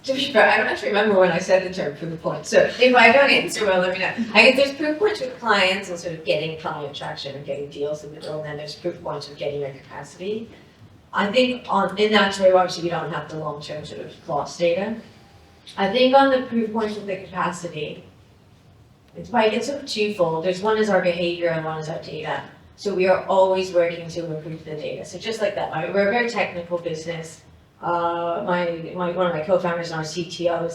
Speaker 3: to be fair, I don't actually remember when I said the term proof point. So if I don't answer well, let me know. I guess there's proof points with clients and sort of getting client traction and getting deals in the middle, and then there's proof points with getting your capacity. I think in that way, obviously we don't have the long-term sort of loss data. I think on the proof points with the capacity, it's sort of twofold. There's one is our behavior and one is our data. So we are always working to improve the data. So just like that, we're a very technical business. One of my co-founders and our CTO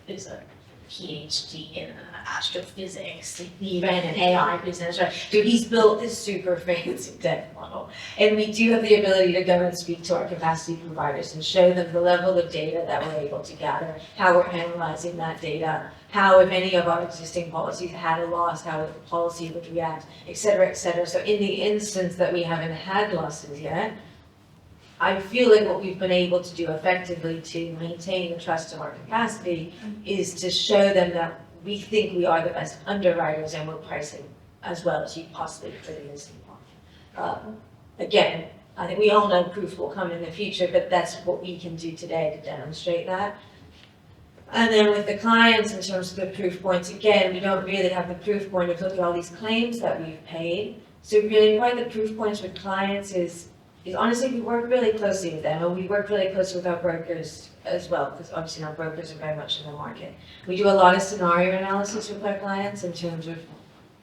Speaker 3: is a PhD in astrophysics. He ran an AI business, right? So he's built this super fancy tech model. And we do have the ability to go and speak to our capacity providers and show them the level of data that we're able to gather, how we're analyzing that data, how if any of our existing policies had a loss, how the policy would react, et cetera, et cetera. So in the instance that we haven't had losses yet, I feel like what we've been able to do effectively to maintain the trust of our capacity is to show them that we think we are the best underwriters and we're pricing as well as you possibly could in this market. Again, I think we all know proof will come in the future, but that's what we can do today to demonstrate that. And then with the clients, in terms of the proof points, again, we don't really have the proof point of looking at all these claims that we've paid. So really, one of the proof points with clients is honestly, we work really closely with them, and we work really closely with our brokers as well, because obviously our brokers are very much in the market. We do a lot of scenario analysis with our clients in terms of,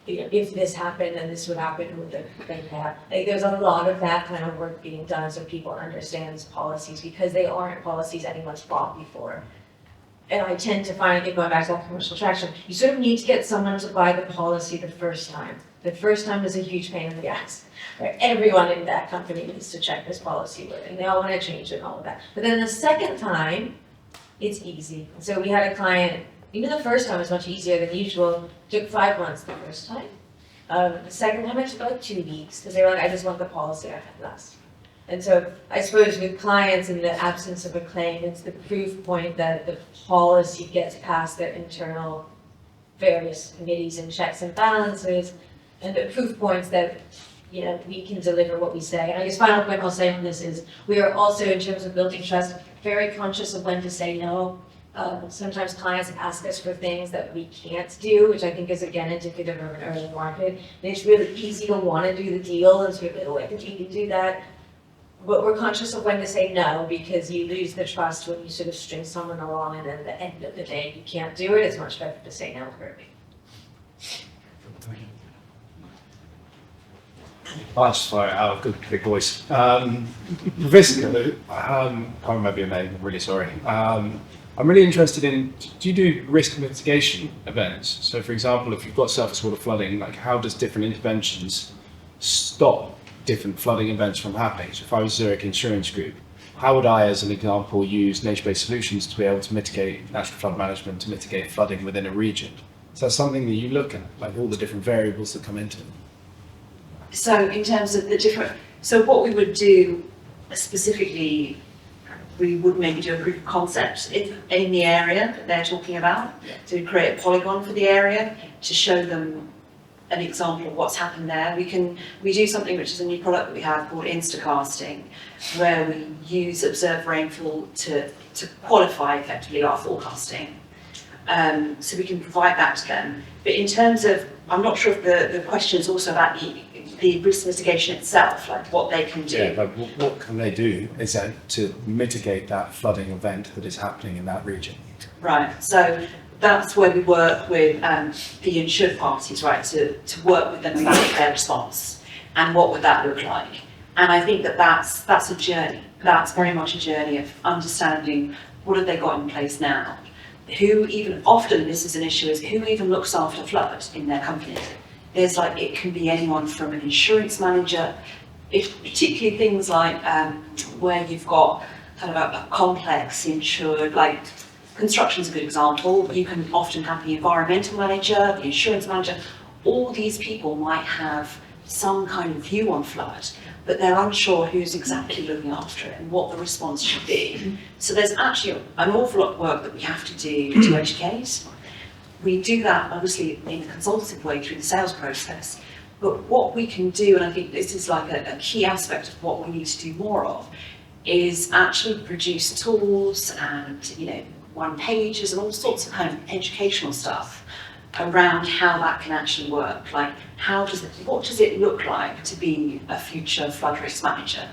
Speaker 3: you know, if this happened and this would happen, would the claim have? Like, there's a lot of that kind of work being done so people understand these policies, because they aren't policies anyone's bought before. And I tend to find, again, going back to that commercial traction, you sort of need to get someone to buy the policy the first time. The first time is a huge pain in the ass. Right? Everyone in that company needs to check this policy with, and they all want to change it and all of that. But then the second time, it's easy. So we had a client, even the first time was much easier than usual. It took 5 months the first time. The second time it took like 2 weeks, because they were like, I just want the policy I had last. And so I suppose with clients, in the absence of a claim, it's the proof point that the policy gets past their internal various committees and checks and balances, and the proof points that, you know, we can deliver what we say. And I guess final point I'll say on this is, we are also, in terms of building trust, very conscious of when to say no. Sometimes clients ask us for things that we can't do, which I think is, again, indicative of an early market. And it's really easy to want to do the deal, and sort of, oh, I think you can do that. But we're conscious of when to say no, because you lose the trust when you sort of string someone along, and then at the end of the day, you can't do it. It's much better to say no early.
Speaker 8: I'll just fire it out, good big voice. Provisco, I can't remember your name, I'm really sorry. I'm really interested in, do you do risk mitigation events? So for example, if you've got surface water flooding, like how does different interventions stop different flooding events from happening? So if I was Zurich Insurance Group, how would I, as an example, use nature-based solutions to be able to mitigate natural flood management, to mitigate flooding within a region? So that's something that you look at, like all the different variables that come into it.
Speaker 6: So in terms of the different, so what we would do specifically, we would maybe do a proof of concept in the area that they're talking about, to create a polygon for the area, to show them an example of what's happened there. We do something which is a new product that we have called Instacasting, where we use observed rainfall to qualify effectively our forecasting. So we can provide that to them. But in terms of, I'm not sure if the question is also about the risk mitigation itself, like what they can do.
Speaker 8: Yeah, like what can they do is to mitigate that flooding event that is happening in that region?
Speaker 6: Right, so that's where we work with the insured parties, right, to work with them about their response and what would that look like. And I think that's a journey. That's very much a journey of understanding what have they got in place now. Who even, often this is an issue, is who even looks after flood in their company. There's like, it can be anyone from an insurance manager, particularly things like where you've got kind of a complex insured, like construction's a good example. You can often have the environmental manager, the insurance manager. All these people might have some kind of view on flood, but they're unsure who's exactly looking after it and what the response should be. So there's actually an awful lot of work that we have to do to educate. We do that obviously in a consultative way through the sales process, but what we can do, and I think this is like a key aspect of what we need to do more of, is actually produce tools and, you know, one-pages and all sorts of kind of educational stuff around how that can actually work. Like, what does it look like to be a future flood risk manager?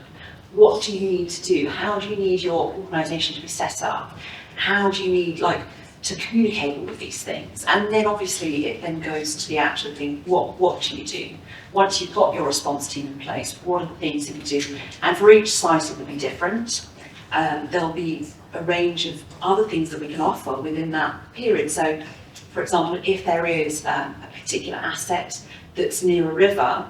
Speaker 6: What do you need to do? How do you need your organisation to be set up? How do you need, like, to communicate all of these things. And then obviously it then goes to the actual thing, what do you do? Once you've got your response team in place, what are the things that you do? And for each site it will be different. There'll be a range of other things that we can offer within that period. So, for example, if there is a particular asset that's near a river,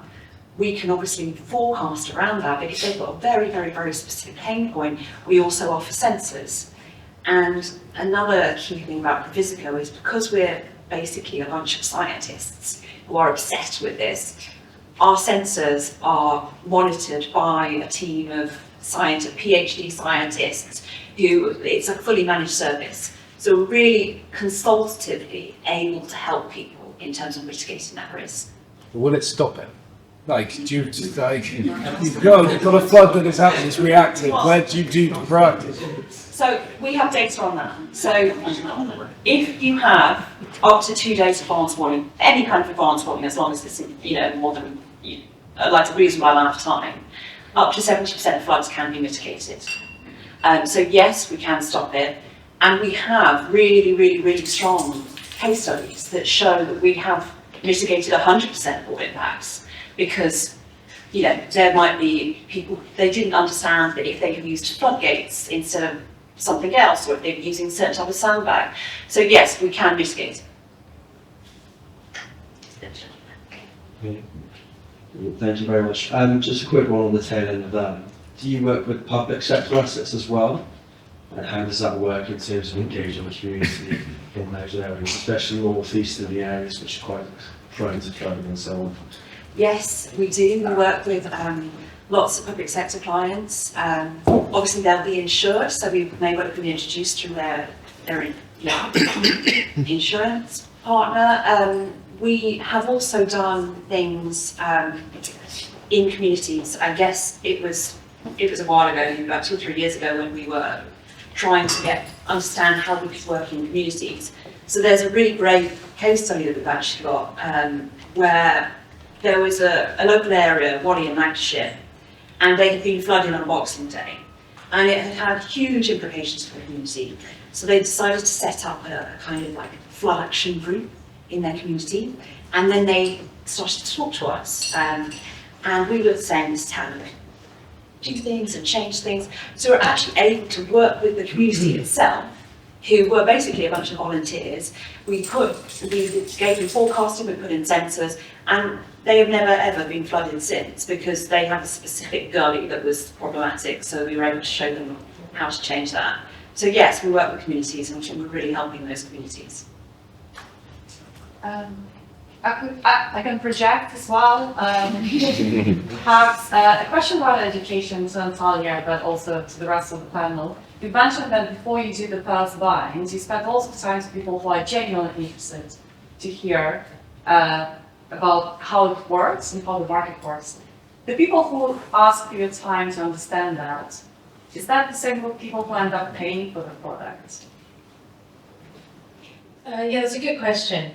Speaker 6: we can obviously forecast around that, but if they've got a very, very, very specific pain point, we also offer sensors. And another key thing about Provisico is because we're basically a bunch of scientists who are obsessed with this, our sensors are monitored by a team of PhD scientists who, it's a fully managed service. So we're really consultatively able to help people in terms of mitigating that risk.
Speaker 8: Will it stop it? Like, do you just like, you've got a flood that is happening, it's reactive, where do you do proactive?
Speaker 6: So we have data on that. So if you have up to 2 days advance warning, any kind of advance warning, as long as it's more than like a reasonable amount of time, up to 70% of floods can be mitigated. So yes, we can stop it, and we have really, really, really strong case studies that show that we have mitigated 100% of all impacts. Because, there might be people, they didn't understand that if they had used floodgates instead of something else, or if they were using a certain type of sandbag. So yes, we can mitigate.
Speaker 9: Thank you very much. Just a quick one on the tail end of that. Do you work with public sector assets as well? And how does that work in terms of engaging the community in those areas, especially northeasterly areas which are quite prone to flooding and so on?
Speaker 6: Yes, we do. We work with lots of public sector clients. Obviously, they'll be insured, so we may well have been introduced through their insurance partner. We have also done things in communities. I guess it was a while ago, about 2 or 3 years ago, when we were trying to understand how we could work in communities. So there's a really great case study that we've actually got where there was a local area, Whalley in Lancashire, and they had been flooding on Boxing Day, and it had huge implications for the community. So they decided to set up a kind of like flood action group in their community, and then they started to talk to us, and we were saying this how to do things and change things. So we're actually able to work with the community itself, who were basically a bunch of volunteers. We gave them forecasting, we put in sensors, and they have never ever been flooded since because they have a specific gully that was problematic, so we were able to show them how to change that. So yes, we work with communities and we're really helping those communities.
Speaker 10: I can project as well. Perhaps a question about education to Natalia, but also to the rest of the panel. You mentioned that before you do the first binds, you spend lots of time with people who are genuinely interested to hear about how it works and how the market works. The people who ask for your time to understand that, is that the same with people who end up paying for the product?
Speaker 3: Yeah, that's a good question.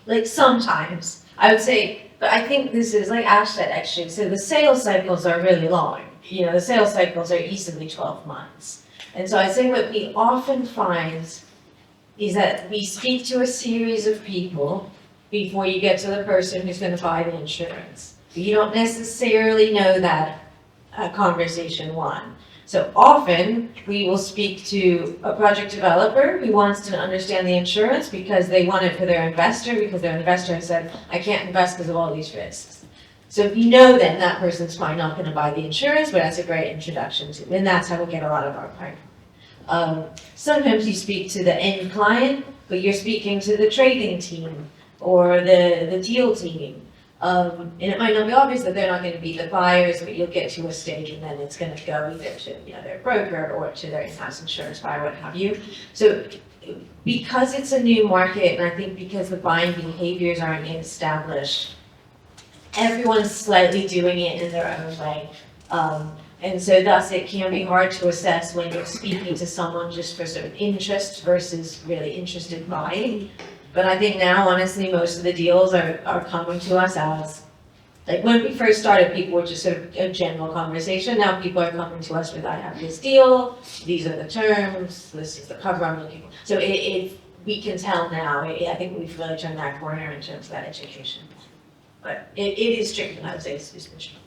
Speaker 3: Like sometimes, I would say, but I think this is like Ash said actually, so the sales cycles are really long. The sales cycles are easily 12 months. And so I think what we often find is that we speak to a series of people before you get to the person who's going to buy the insurance. You don't necessarily know that conversation one. So often we will speak to a project developer who wants to understand the insurance because they want it for their investor, because their investor has said, I can't invest because of all these risks. So if you know then that person's probably not going to buy the insurance, but that's a great introduction to, and that's how we get a lot of our pipeline. Sometimes you speak to the end client, but you're speaking to the trading team or the deal team. And it might not be obvious that they're not going to be the buyers, but you'll get to a stage and then it's going to go either to their broker or to their in-house insurance buyer, what have you. So because it's a new market, and I think because the buying behaviors aren't established, everyone's slightly doing it in their own way. And so thus it can be hard to assess when you're speaking to someone just for sort of interest versus really interested buying. But I think now, honestly, most of the deals are coming to us as Like when we first started, people were just sort of a general conversation. Now people are coming to us with, I have this deal, these are the terms, this is the cover I'm looking for. So we can tell now, I think we've really turned that corner in terms of that education. But it is tricky, I would say, it's mission.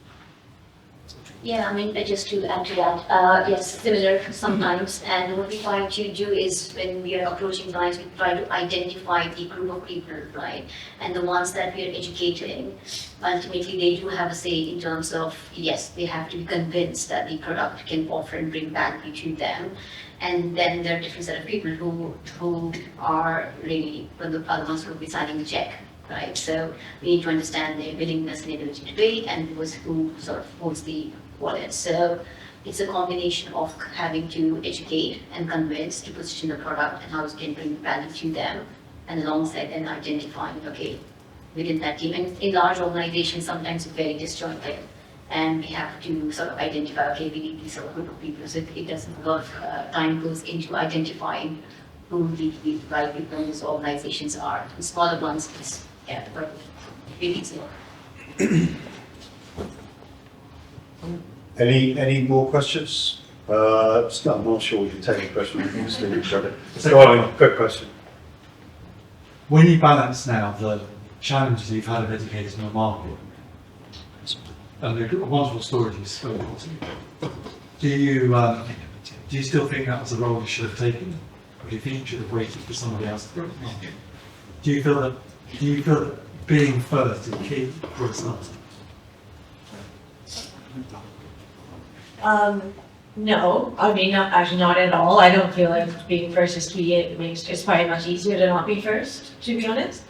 Speaker 5: Yeah, I mean, just to add to that, yes, similar sometimes. And what we try to do is when we are approaching clients, we try to identify the group of people, right? And the ones that we are educating, ultimately they do have a say in terms of, yes, they have to be convinced that the product can offer and bring value to them. And then there are different set of people who are really the other ones who will be signing the check. Right, so we need to understand their willingness and ability to pay, and who sort of holds the wallet. So it's a combination of having to educate and convince to position the product and how it can bring value to them, and alongside then identifying, okay, within that team. And in large organizations, sometimes it's very disjointed, and we have to sort of identify, okay, we need this sort of group of people. So it doesn't work. Time goes into identifying who the right people in these organizations are. The smaller ones, yeah, but really so.
Speaker 11: Any more questions? I'm not sure we can take a question. So, quick question.
Speaker 1: When you balance now the challenges you've had of educators in the market, and the wonderful stories you spoke of, do you still think that was the role you should have taken? Or do you think you should have waited for somebody else to grow the market? Do you feel that being first is key for a start?
Speaker 3: No, I mean, not at all. I don't feel like being first is key. It's probably much easier to not be first, to be honest.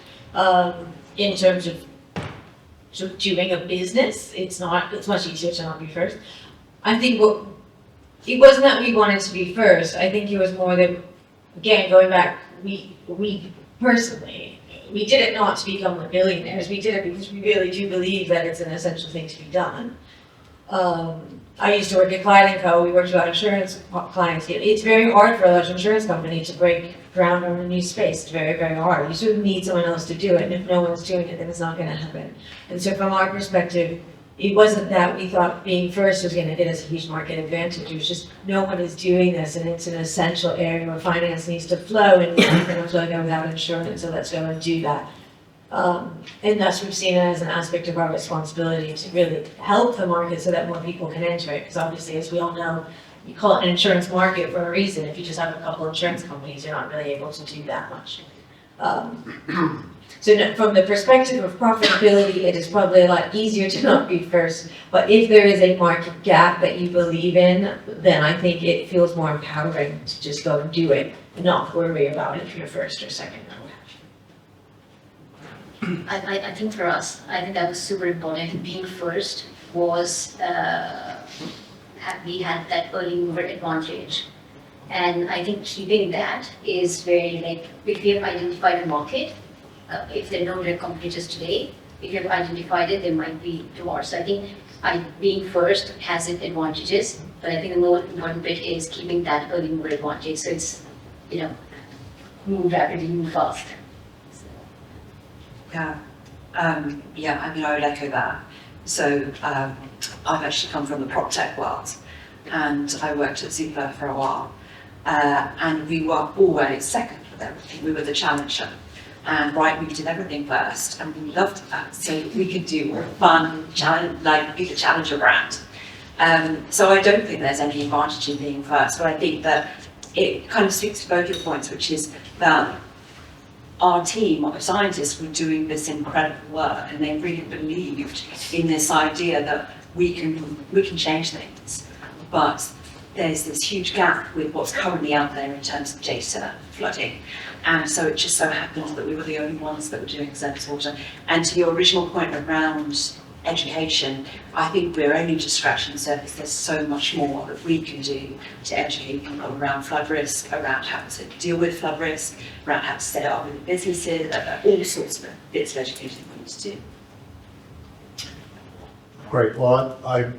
Speaker 3: In terms of doing a business, it's much easier to not be first. I think it wasn't that we wanted to be first. I think it was more that, again, going back, we personally, we did it not to become the billionaires. We did it because we really do believe that it's an essential thing to be done. I used to work at Clyde & Co. We worked with insurance clients. It's very hard for a large insurance company to break ground on a new space. It's very, very hard. You sort of need someone else to do it, and if no one's doing it, then it's not going to happen. And so from our perspective, it wasn't that we thought being first was going to get us a huge market advantage. It was just no one is doing this, and it's an essential area where finance needs to flow, and it's not going to flow there without insurance, so let's go and do that. And thus we've seen it as an aspect of our responsibility to really help the market so that more people can enter it. Because obviously, as we all know, you call it an insurance market for a reason. If you just have a couple of insurance companies, you're not really able to do that much. So no, from the perspective of profitability, it is probably a lot easier to not be first. But if there is a market gap that you believe in, then I think it feels more empowering to just go and do it and not worry about if you're first or second.
Speaker 5: I think for us, I think that was super important. Being first was, we had that early mover advantage. And I think keeping that is very, like, if we have identified a market, if there are no direct competitors today, if you have identified it, there might be tomorrow. So I think being first has its advantages, but I think the more important bit is keeping that early mover advantage. So it's, move rapidly, move fast.
Speaker 6: Yeah, I mean, I would echo that. So I've actually come from the prop tech world, and I worked at Zoopla for a while, and we were always second with everything. We were the challenger, and we did everything first, and we loved that. So we could do fun, be the challenger brand. So I don't think there's any advantage in being first, but I think that it kind of speaks to both your points, which is that our team of scientists were doing this incredible work, and they really believed in this idea that we can change things. But there's this huge gap with what's currently out there in terms of data flooding. And so it just so happens that we were the only ones that were doing surface water. And to your original point around education, I think we're only just scratching the surface. There's so much more that we can do to educate people around flood risk, around how to deal with flood risk, around how to set it up with businesses, all sorts of bits of education we need to do.
Speaker 11: Great. Well, I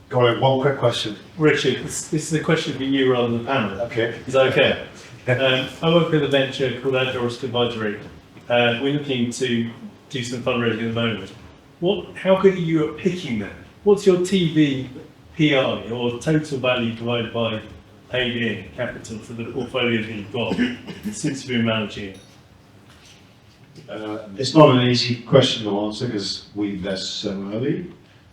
Speaker 11: got one quick question.
Speaker 12: Richard, this is a question for you rather than the panel.
Speaker 11: Okay.
Speaker 12: Is that okay? I work with a venture called Advanced Advisory. We're looking to do some fundraising at the moment. How good are you at picking them? What's your TV PI or total value divided by paid in capital for the portfolio that you've got since you've been managing it?
Speaker 4: It's not an easy question to answer because we invest so early,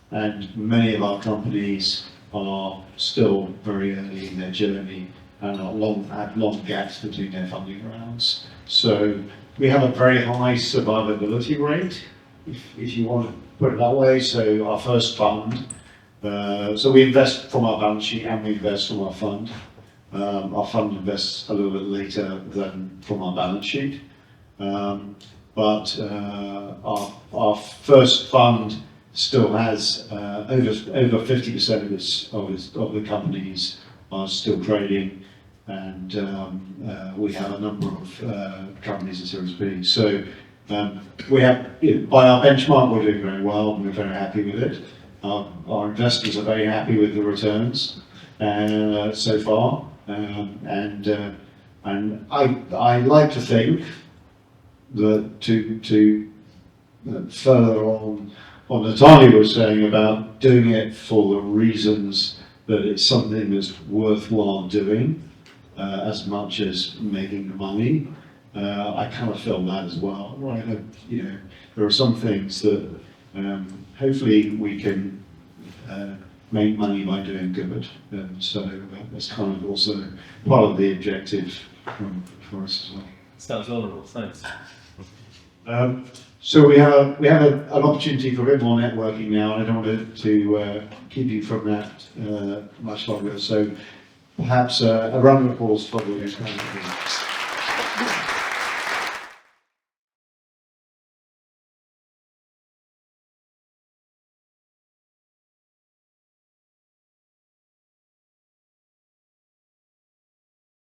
Speaker 4: and many of our companies are still very early in their journey and have long gaps between their funding rounds. So we have a very high survivability rate, if you want to put it that way. So our first fund, so we invest from our balance sheet and we invest from our fund. Our fund invests a little bit later than from our balance sheet. But our first fund still has over 50% of the companies are still trading, and we have a number of companies in Series B. So we have, by our benchmark, we're doing very well, and we're very happy with it. Our investors are very happy with the returns so far, and I like to think that to further on Natalia was saying about doing it for the reasons that it's something that's worthwhile doing, as much as making the money. I kind of feel that as well, right? There are some things that hopefully we can make money by doing good, and so that's kind of also part of the objective for us as well.
Speaker 12: Sounds honourable, thanks.
Speaker 4: So we have an opportunity for a bit more networking now, and I don't want to keep you from that much longer. So perhaps a round of applause for the